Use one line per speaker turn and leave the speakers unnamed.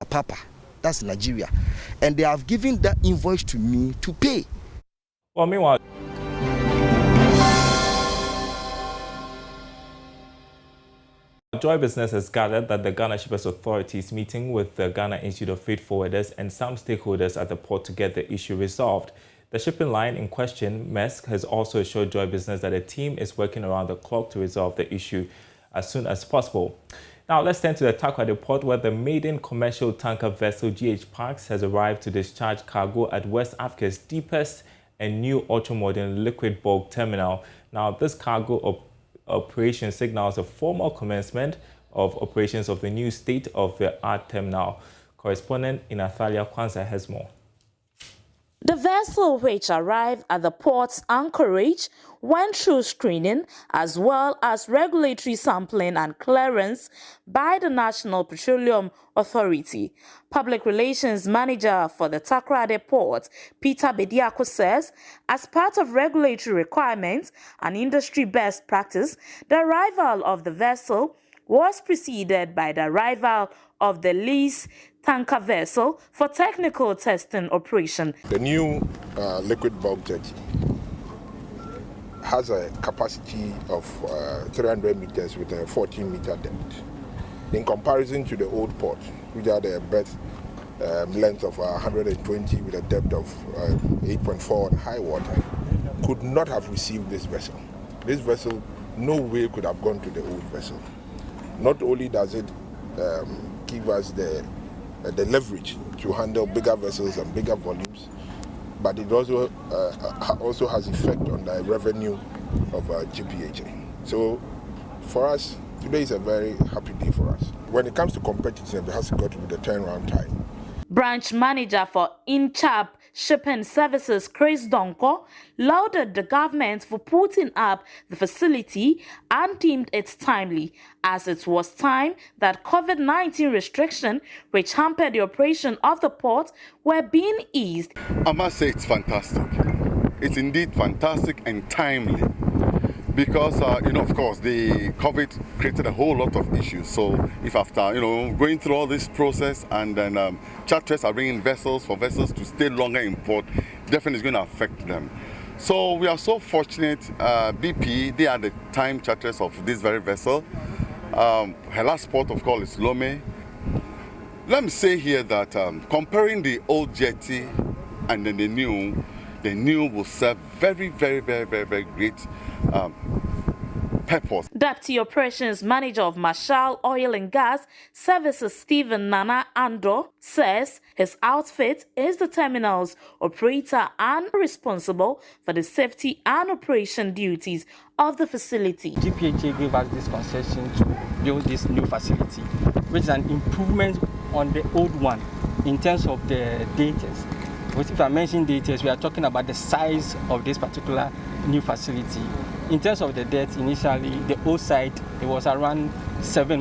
Apapa, that's Nigeria, and they have given that invoice to me to pay.
Well, meanwhile, Joy Business has gathered that the Ghana Shippers Authority is meeting with the Ghana Institute of Freight Forwarders and some stakeholders at the port to get the issue resolved. The shipping line in question, Maersk, has also assured Joy Business that a team is working around the clock to resolve the issue as soon as possible. Now, let's turn to the Takoradi Port, where the Maiden Commercial Tanker Vessel GH Parks has arrived to discharge cargo at West Africa's deepest and new ultra-modern liquid bulk terminal. Now, this cargo operation signals a formal commencement of operations of the new state-of-the-art terminal. Correspondent Inathalia Kwanzaa has more.
The vessel, which arrived at the port's anchorage, went through screening as well as regulatory sampling and clearance by the National Petroleum Authority. Public Relations Manager for the Takoradi Port, Peter Bediako, says, as part of regulatory requirements and industry best practice, the arrival of the vessel was preceded by the arrival of the lease tanker vessel for technical testing operation.
The new liquid bulk jetty has a capacity of 300 meters with a 14-meter depth. In comparison to the old port, which had a berth length of 120 with a depth of 8.4 on high water, could not have received this vessel. This vessel no way could have gone to the old vessel. Not only does it give us the leverage to handle bigger vessels and bigger volumes, but it also has effect on the revenue of GPHA. So for us, today is a very happy day for us. When it comes to competitiveness, it has got to be the turnaround time.
Branch Manager for Inchap Shipping Services, Chris Donko, lauded the government for putting up the facility and deemed it timely, as it was time that COVID-19 restrictions, which hampered the operation of the port, were being eased.
I must say it's fantastic. It's indeed fantastic and timely. Because, of course, the COVID created a whole lot of issues. So if after, going through all this process and then charters are bringing vessels to stay longer in port, definitely is going to affect them. So we are so fortunate, BP, they are the time charters of this very vessel. Her last port, of course, is Lome. Let me say here that comparing the old jetty and then the new will serve very, very, very, very, very great purpose.
Deputy Operations Manager of Marshall Oil and Gas Services, Stephen Nana Ando, says his outfit is the terminal's operator and responsible for the safety and operation duties of the facility.
GPHA gave us this concession to build this new facility, which is an improvement on the old one in terms of the datas. If I mention details, we are talking about the size of this particular new facility. In terms of the depth, initially, the old site, it was around 7